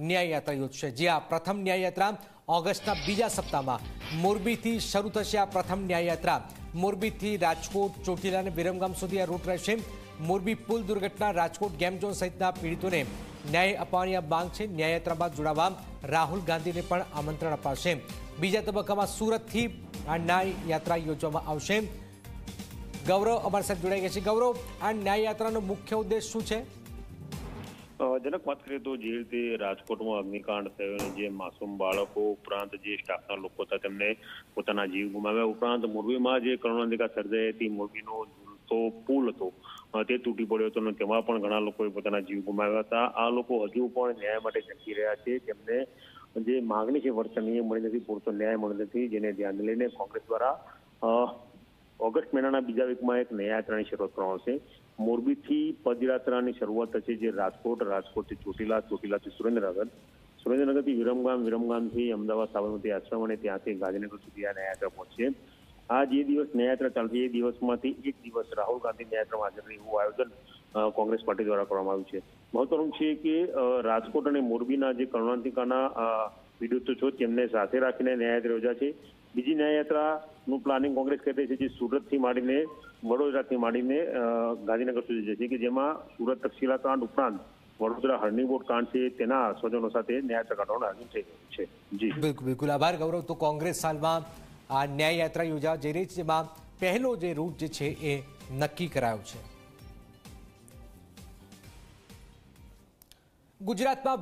ન્યાય યાત્રા યોજશે। જે આ પ્રથમ ન્યાય યાત્રા ઓગસ્ટના બીજા સપ્તાહમાં મોરબીથી શરૂ થશે। આ પ્રથમ ન્યાય યાત્રા મોરબીથી રાજકોટ, ચોટીલા અને વિરમગામ સુધી આ રૂટ રહેશે। મોરબી પુલ દુર્ઘટના, રાજકોટ ગેમ ઝોન સહિતના પીડિતોને ન્યાય અપાવવાની આ માંગ છે। ન્યાય યાત્રામાં જોડાવા રાહુલ ગાંધીને પણ આમંત્રણ અપાશે। બીજા તબક્કામાં સુરતથી આ ન્યાય યાત્રા યોજવામાં આવશે। ગૌરવ અમારી સાથે જોડાઈ ગયા છે। ગૌરવ, આ ન્યાય યાત્રાનો મુખ્ય ઉદ્દેશ શું છે? જનક વાત કરીએ તો જે રીતે રાજકોટમાં અગ્નિકાંડ થયો અને જે માસૂમ બાળકો ઉપરાંત જે સ્ટાફના લોકો હતા તેમને પોતાના જીવ ગુમાવ્યા, ઉપરાંત મોરબીમાં જે કરુણાંતિકા સર્જાઈ હતી, મોરબીનો ઝૂલતો પુલ હતો તે તૂટી પડ્યો હતો અને તેમાં પણ ઘણા લોકોએ પોતાના જીવ ગુમાવ્યા હતા। આ લોકો હજુ પણ ન્યાય માટે ઝંકી રહ્યા છે। તેમને જે માંગણી છે વળતરની એ મળી નથી, પૂરતો ન્યાય મળી નથી, જેને ધ્યાને લઈને કોંગ્રેસ દ્વારા ઓગસ્ટ મહિનાના બીજા વીકમાં એક ન્યાય યાત્રાની શરૂઆત કરવામાં આવશે। મોરબીથી પદયાત્રાની શરૂઆત થશે, જે રાજકોટથી ચોટીલા, ચોટીલાથી સુરેન્દ્રનગર, સુરેન્દ્રનગરથી વિરમગામ, વિરમગામથી અમદાવાદ સાબરમતી આશ્રમ અને ત્યાંથી ગાંધીનગર સુધી આ ન્યાયયાત્રા પહોંચશે। આ જે દિવસ ન્યાયયાત્રા ચાલશે એ દિવસમાંથી એક દિવસ રાહુલ ગાંધી ન્યાયયાત્રામાં હાજર રહે એવું આયોજન કોંગ્રેસ પાર્ટી દ્વારા કરવામાં આવ્યું છે। મહત્વનું છે કે રાજકોટ અને મોરબીના જે કરુણાંતિકાના પીડિતો છો તેમને સાથે રાખીને ન્યાયયાત્રા યોજાશે। બીજી ન્યાયયાત્રાનું પ્લાનિંગ કોંગ્રેસ કરી રહી છે, જે સુરતથી માંડીને વડોદરાથી માંડીને ગાંધીનગર સુધી જશે, કે જેમાં સુરત તક્ષશિલા કાંડ ઉપરાંત વડોદરા હરણીબોટ કાંડ છે તેના સ્વજનો સાથે ન્યાયયાત્રા કાઢવાનું આયોજન થઈ રહ્યું છે। જી બિલકુલ આભાર ગૌરવ। તો કોંગ્રેસ હાલમાં આ ન્યાય યાત્રા યોજવા જઈ રહી છે, જેમાં પહેલો જે રૂટ જે છે એ નક્કી કરાયો છે। ગુજરાતમાં